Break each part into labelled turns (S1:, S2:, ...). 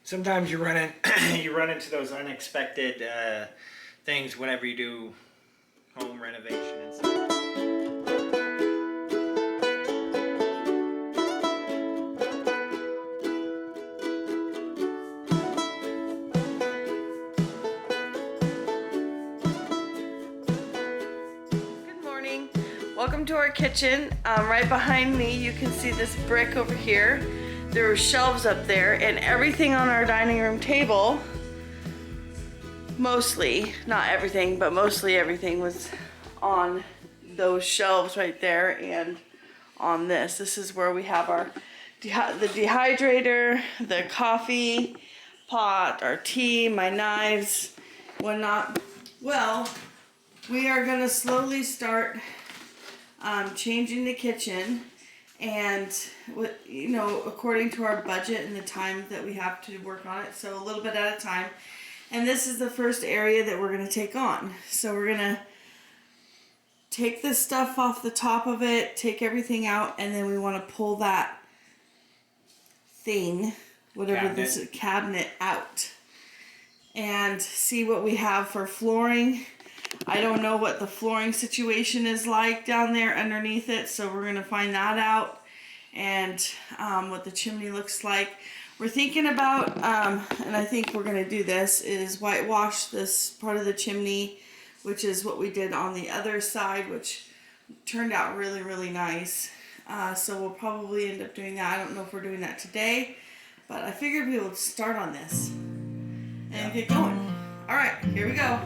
S1: sometimes you run in, you run into those unexpected things whenever you do home renovation and stuff.
S2: Good morning. Welcome to our kitchen. Right behind me, you can see this brick over here. There are shelves up there, and everything on our dining room table, mostly, not everything, but mostly everything was on those shelves right there and on this. This is where we have our the dehydrator, the coffee pot, our tea, my knives, whatnot. Well, we are gonna slowly start changing the kitchen, and according to our budget and the time that we have to work on it, so a little bit at a time. And this is the first area that we're gonna take on. So we're gonna take this stuff off the top of it, take everything out, and then we want to pull that thing, whatever this cabinet, out and see what we have for flooring. I don't know what the flooring situation is like down there underneath it, so we're gonna find that out, and what the chimney looks like. We're thinking about, and I think we're gonna do this, is whitewash this part of the chimney, which is what we did on the other side, which turned out really, really nice. So we'll probably end up doing that. I don't know if we're doing that today, but I figured we would start on this and get going. All right, here we go.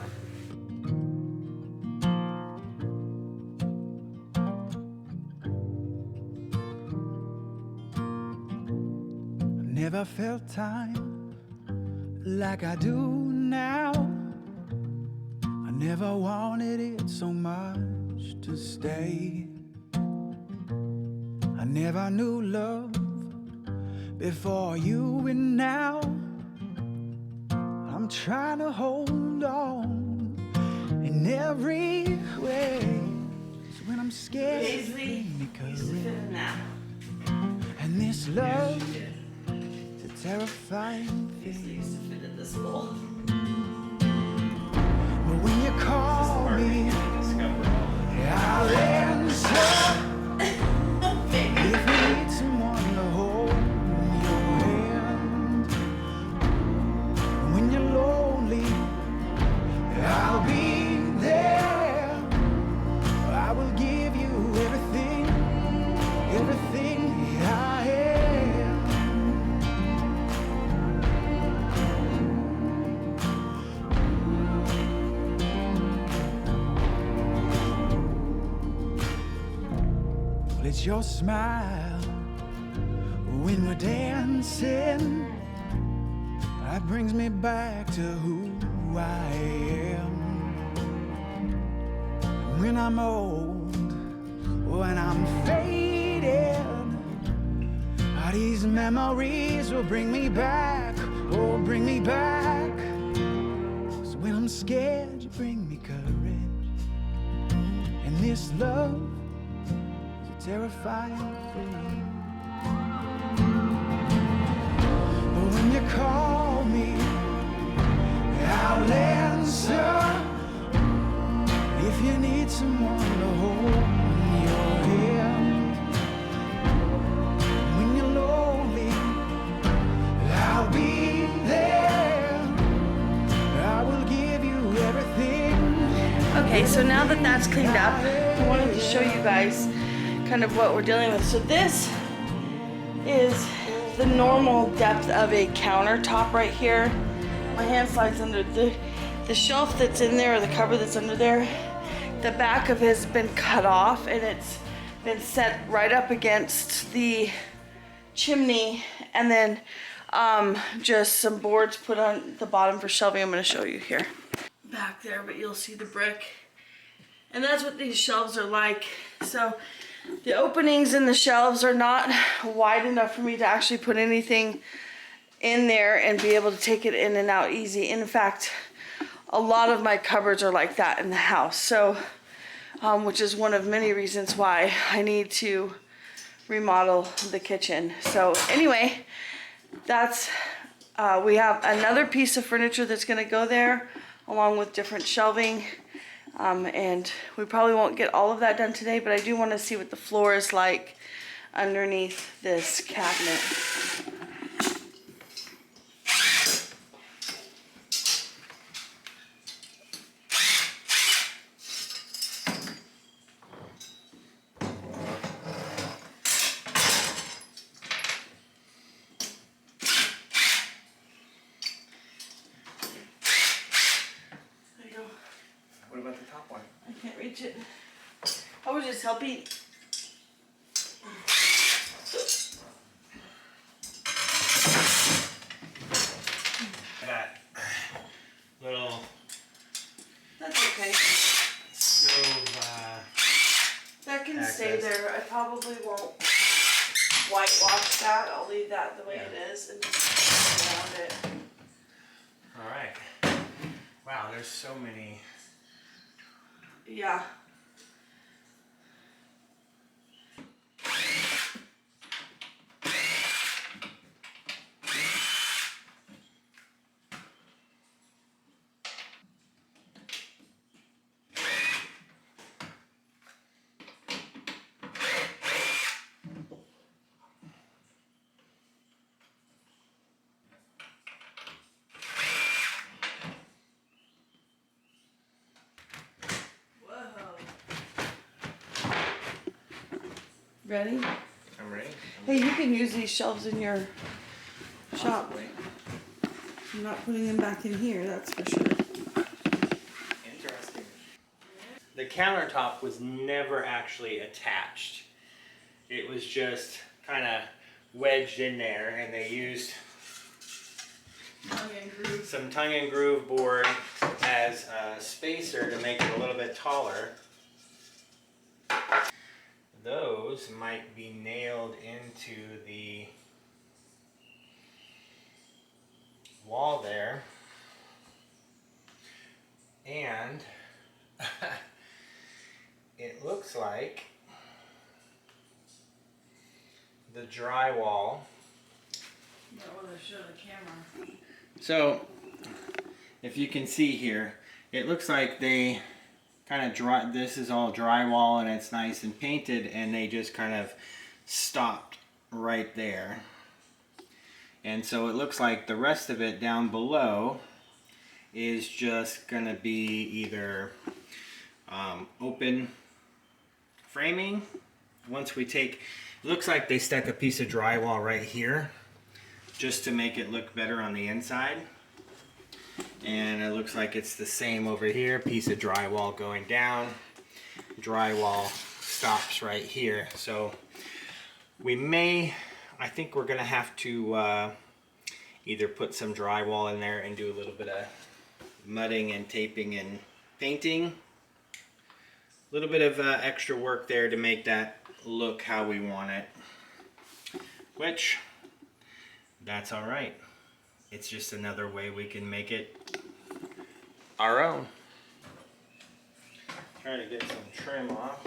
S3: Never felt time like I do now. I never wanted it so much to stay. I never knew love before you, and now I'm trying to hold on in every way. So when I'm scared, because and this love, terrifying thing. But when you call me, I'll answer. If you need someone to hold your hand, when you're lonely, I'll be there. I will give you everything, everything I am. It's your smile when we're dancing that brings me back to who I am. When I'm old, when I'm faded, these memories will bring me back, oh, bring me back. So when I'm scared, you bring me courage, and this love, terrifying thing. But when you call me, I'll answer. If you need someone to hold your hand, when you're lonely, I'll be there. I will give you everything.
S2: Okay, so now that that's cleaned up, I wanted to show you guys kind of what we're dealing with. So this is the normal depth of a countertop right here. My hand slides under the shelf that's in there, or the cupboard that's under there. The back of it has been cut off, and it's been set right up against the chimney, and then just some boards put on the bottom for shelving. I'm going to show you here back there, but you'll see the brick, and that's what these shelves are like. So the openings in the shelves are not wide enough for me to actually put anything in there and be able to take it in and out easy. In fact, a lot of my cupboards are like that in the house. So, which is one of many reasons why I need to remodel the kitchen. So anyway, that's We have another piece of furniture that's gonna go there, along with different shelving. And we probably won't get all of that done today, but I do wanna see what the floor is like underneath this cabinet. There you go.
S1: What about the top one?
S2: I can't reach it. I was just helping.
S1: That little
S2: That's okay.
S1: stove.
S2: That can stay
S1: Access.
S2: there. I probably won't whitewash that. I'll leave that the way it is and just around it.
S1: All right. Wow, there's so many.
S2: Yeah. Ready?
S1: I'm ready.
S2: Hey, you can use these shelves in your shop.
S1: Possibly.
S2: I'm not putting them back in here, that's for sure.
S1: Interesting. The countertop was never actually attached. It was just kind of wedged in there, and they used some tongue and groove board as a spacer to make it a little bit taller. Those might be nailed into the wall there, and it looks like the drywall.
S2: Show the camera.
S1: So, if you can see here, it looks like they kind of this is all drywall and it's nice and painted, and they just kind of stopped right there. And so it looks like the rest of it down below is just gonna be either open framing. Once we take, it looks like they stuck a piece of drywall right here just to make it look better on the inside. And it looks like it's the same over here, piece of drywall going down. Drywall stops right here. So we may, I think we're gonna have to either put some drywall in there and do a little bit of mudding and taping and painting. A little bit of extra work there to make that look how we want it, which that's all right. It's just another way we can make it our own. Try to get some trim off.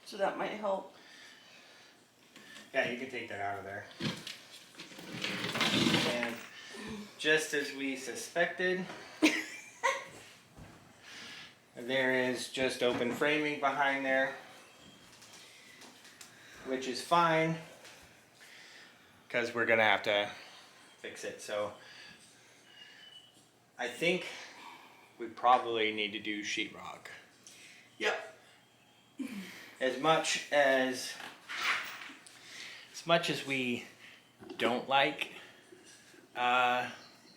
S2: So that might help.
S1: Yeah, you can take that out of there. And just as we suspected, there is just open framing behind there, which is fine because we're gonna have to fix it. So I think we probably need to do sheetrock.
S2: Yep.
S1: As much as we don't like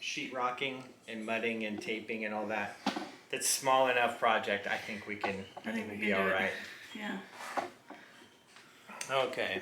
S1: sheetrocking and mudding and taping and all that, that's a small enough project. I think we can be all right.
S2: Yeah.
S1: Okay.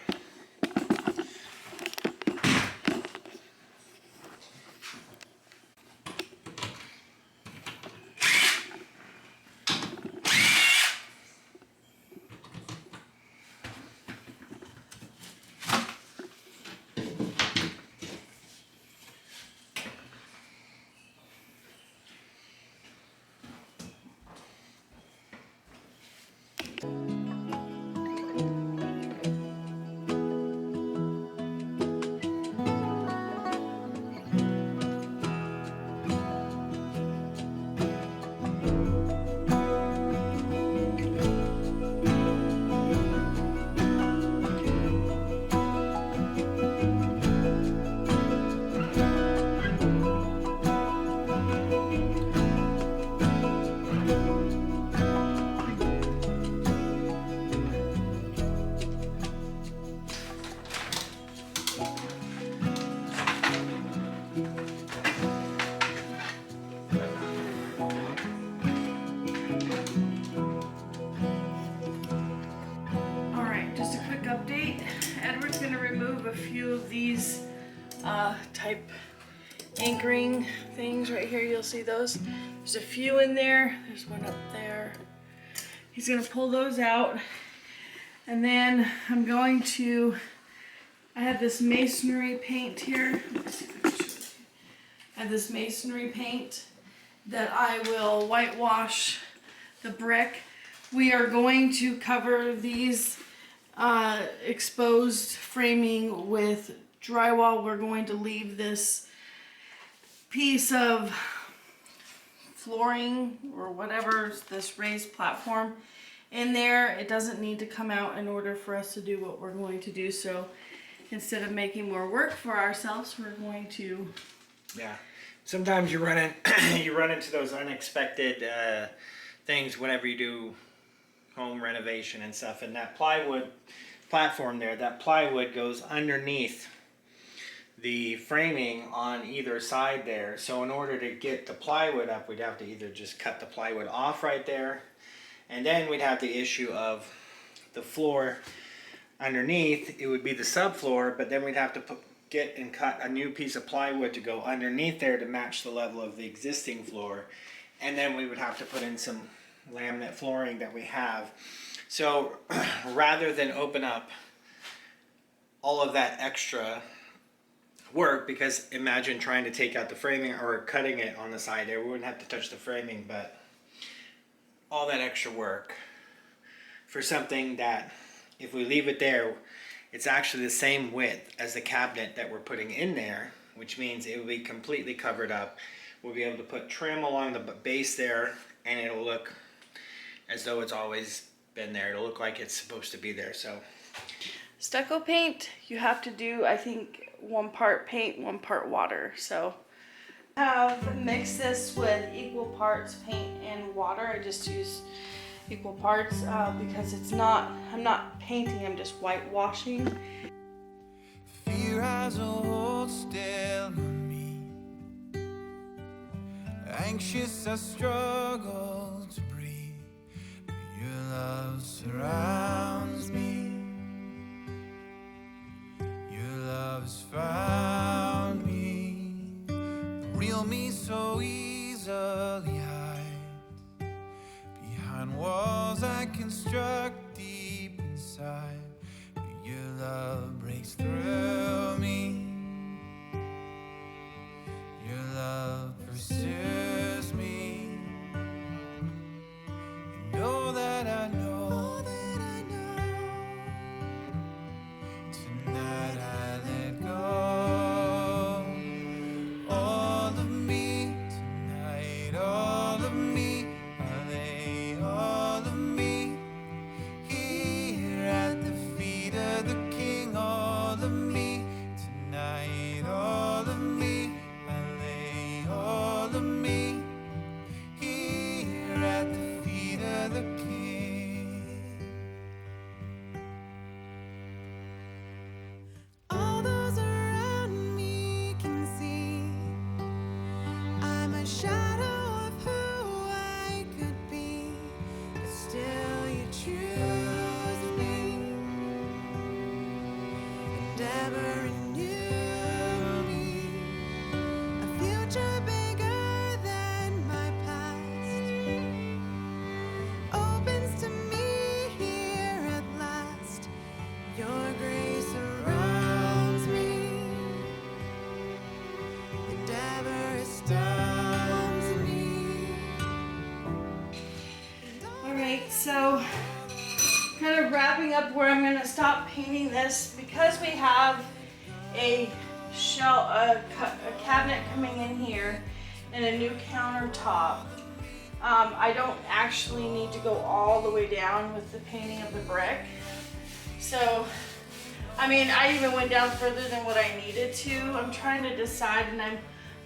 S2: A few of these type anchoring things right here. You'll see those. There's a few in there. There's one up there. He's gonna pull those out, and then I'm going to. I have this masonry paint here. Let's see if I can show it to you. I have this masonry paint that I will whitewash the brick. We are going to cover these exposed framing with drywall. We're going to leave this piece of flooring or whatever, this raised platform in there. It doesn't need to come out in order for us to do what we're going to do. So instead of making more work for ourselves, we're going to...
S1: Yeah. Sometimes you run into those unexpected things whenever you do home renovation and stuff, and that plywood platform there, that plywood goes underneath the framing on either side there. So in order to get the plywood up, we'd have to either just cut the plywood off right there, and then we'd have the issue of the floor underneath. It would be the subfloor, but then we'd have to get and cut a new piece of plywood to go underneath there to match the level of the existing floor, and then we would have to put in some laminate flooring that we have. So rather than open up all of that extra work, because imagine trying to take out the framing or cutting it on the side there, we wouldn't have to touch the framing, but all that extra work for something that if we leave it there, it's actually the same width as the cabinet that we're putting in there, which means it will be completely covered up. We'll be able to put trim along the base there, and it'll look as though it's always been there. It'll look like it's supposed to be there. So
S2: stucco paint, you have to do, I think, 1 part paint, 1 part water. So I have mixed this with equal parts paint and water. I just use equal parts because it's not, I'm not painting, I'm just whitewashing.
S3: Fear has a hold still on me. Anxious, I struggle to breathe, but your love surrounds me. Your love has found me. The real me so easily hides behind walls I construct deep inside, but your love breaks through me. Your love pursues me. You know that I know
S2: up where I'm gonna stop painting this because we have a cabinet coming in here and a new countertop. I don't actually need to go all the way down with the painting of the brick. So, I mean, I even went down further than what I needed to. I'm trying to decide, and I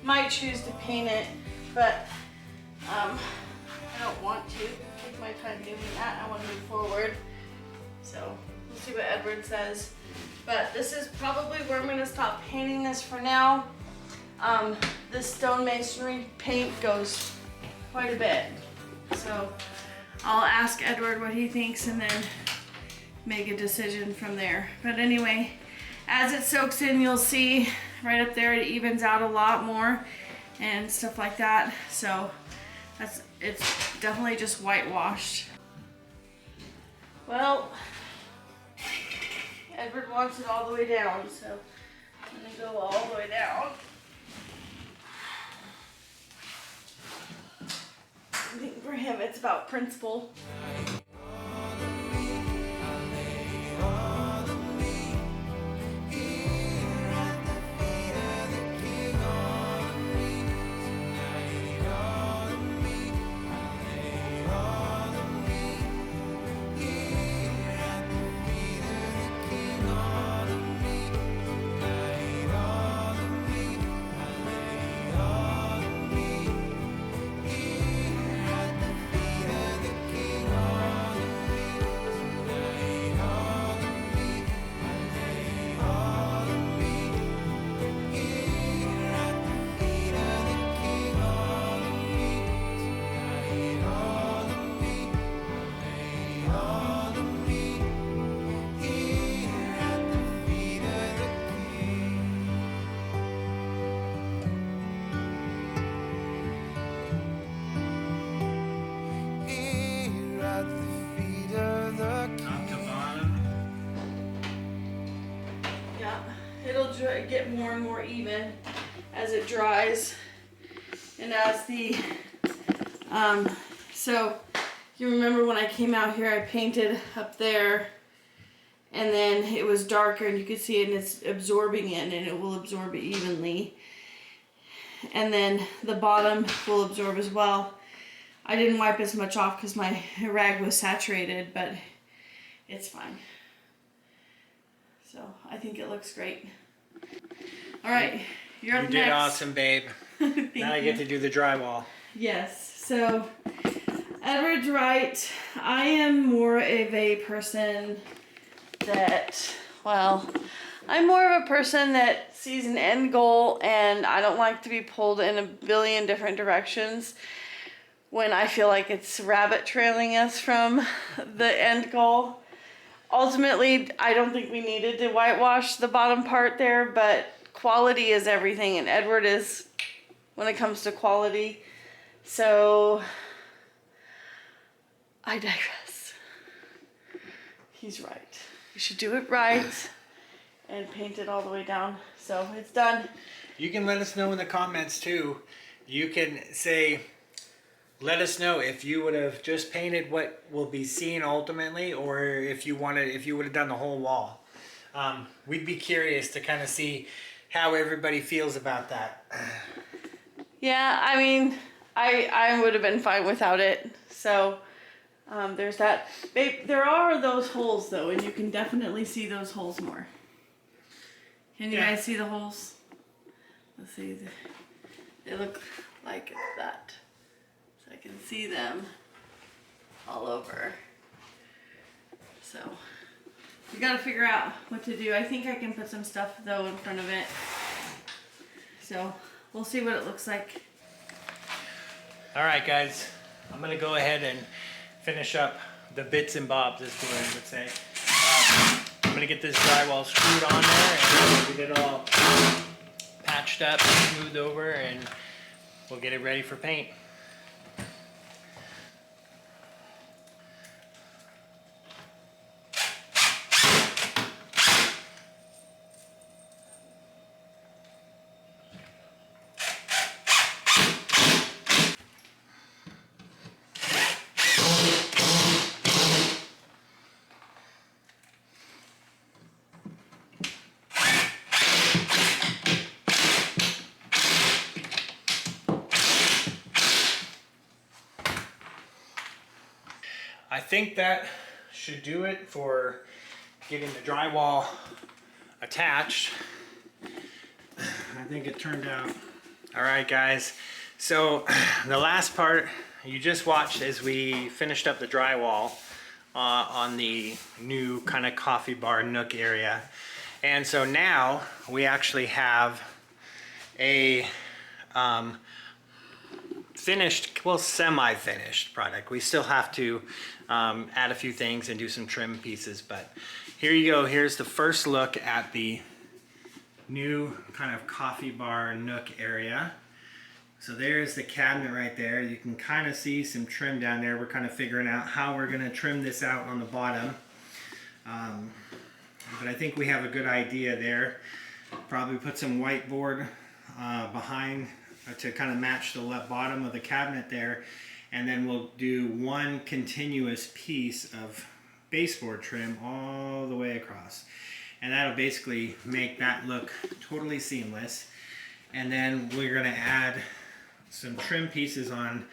S2: might choose to paint it, but I don't want to take my time doing that. I want to move forward. So, we'll see what Edward says. But this is probably where I'm going to stop painting this for now. This stone masonry paint goes quite a bit. So I'll ask Edward what he thinks and then make a decision from there. But anyway, as it soaks in, you'll see right up there it evens out a lot more and stuff like that. So it's definitely just whitewashed. Well, Edward wants it all the way down, so I'm gonna go all the way down. I think for him it's about principle. It'll get more and more even as it dries, and as the so you remember when I came out here, I painted up there, and then it was darker and you could see it, and it's absorbing in, and it will absorb evenly, and then the bottom will absorb as well. I didn't wipe as much off because my rag was saturated, but it's fine. So I think it looks great. All right, you're up next.
S1: You did awesome, babe. Now I get to do the drywall.
S2: Yes, so Edward's right. I am more of a person that, well, I'm more of a person that sees an end goal, and I don't like to be pulled in a billion different directions when I feel like it's rabbit trailing us from the end goal. Ultimately, I don't think we needed to whitewash the bottom part there, but quality is everything, and Edward is, when it comes to quality. So, I digress. He's right. We should do it right and paint it all the way down. So, it's done.
S1: You can let us know in the comments too. You can say, let us know if you would have just painted what will be seen ultimately, or if you would have done the whole wall. We'd be curious to kind of see how everybody feels about that.
S2: Yeah, I mean, I would have been fine without it. So there's that. There are those holes though, and you can definitely see those holes more. Can you guys see the holes? Let's see. They look like that. I can see them all over. So we gotta figure out what to do. I think I can put some stuff though in front of it. So we'll see what it looks like.
S1: All right, guys, I'm gonna go ahead and finish up the bits and bobs, as Glenn would say. I'm gonna get this drywall screwed on there and get it all patched up, smoothed over, and we'll get it ready for paint. I think that should do it for getting the drywall attached. I think it turned out all right, guys. So the last part you just watched as we finished up the drywall on the new kind of coffee bar nook area. And so now we actually have a finished, well, semi-finished product. We still have to add a few things and do some trim pieces, but here you go. Here's the first look at the new kind of coffee bar nook area. So there's the cabinet right there. You can kind of see some trim down there. We're kind of figuring out how we're going to trim this out on the bottom. But I think we have a good idea there. Probably put some whiteboard behind to kind of match the left bottom of the cabinet there. And then we'll do one continuous piece of baseboard trim all the way across. And that'll basically make that look totally seamless. And then we're going to add some trim pieces on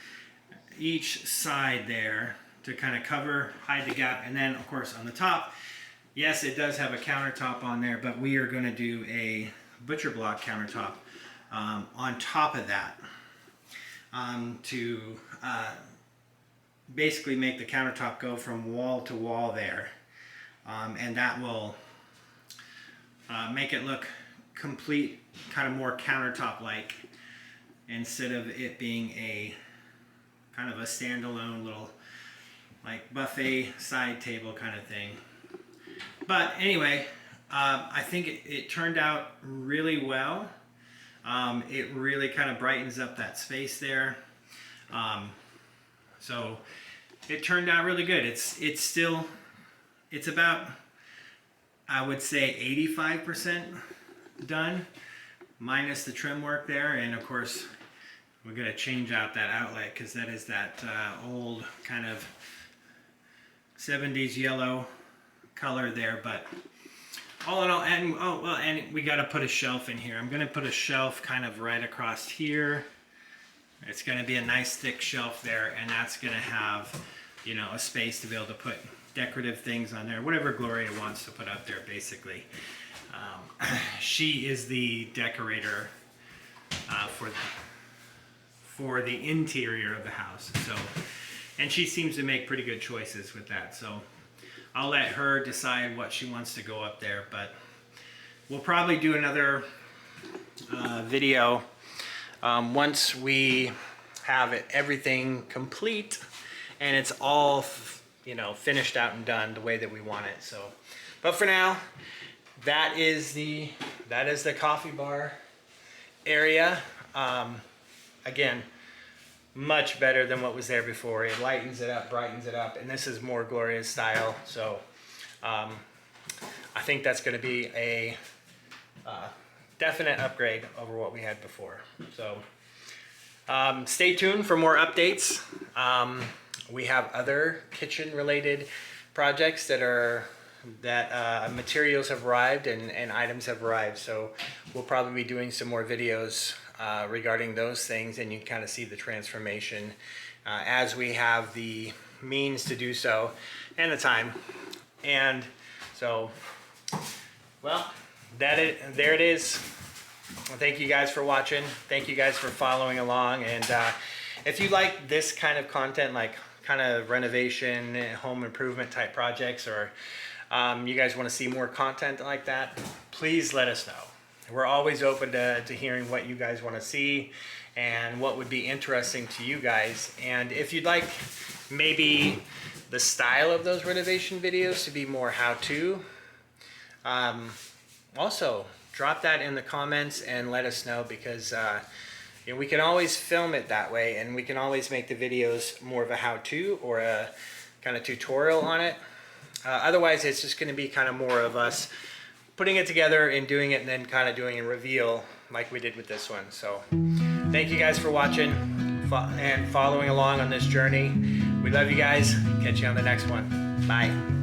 S1: each side there to kind of cover, hide the gap. And then of course on the top, yes, it does have a countertop on there, but we are going to do a butcher block countertop on top of that to basically make the countertop go from wall to wall there. And that will make it look complete, kind of more countertop-like, instead of it being a kind of a standalone little like buffet side table kind of thing. But anyway, I think it turned out really well. It really kind of brightens up that space there. So it turned out really good. It's about, I would say, 85% done, minus the trim work there. And of course, we're going to change out that outlet because that is that old kind of 70s yellow color there. But all in all, and we got to put a shelf in here. I'm going to put a shelf kind of right across here. It's going to be a nice thick shelf there, and that's going to have, you know, a space to be able to put decorative things on there, whatever Gloria wants to put up there, basically. She is the decorator for the interior of the house. So, and she seems to make pretty good choices with that. So I'll let her decide what she wants to go up there, but we'll probably do another video once we have everything complete and it's all, you know, finished out and done the way that we want it. So, but for now, that is the coffee bar area. Again, much better than what was there before. It lightens it up, brightens it up, and this is more Gloria's style. So I think that's going to be a definite upgrade over what we had before. So stay tuned for more updates. We have other kitchen related projects that materials have arrived and items have arrived. So we'll probably be doing some more videos regarding those things, and you can kind of see the transformation as we have the means to do so and the time. And so, well, there it is. Well, thank you guys for watching. Thank you guys for following along. And if you like this kind of content, like kind of renovation, home improvement type projects, or you guys want to see more content like that, please let us know. We're always open to hearing what you guys want to see and what would be interesting to you guys. And if you'd like maybe the style of those renovation videos to be more how-to, also drop that in the comments and let us know, because you know, we can always film it that way, and we can always make the videos more of a how-to or a kind of tutorial on it. Otherwise, it's just going to be kind of more of us putting it together and doing it, and then kind of doing a reveal like we did with this one. So thank you guys for watching and following along on this journey. We love you guys. Catch you on the next one. Bye.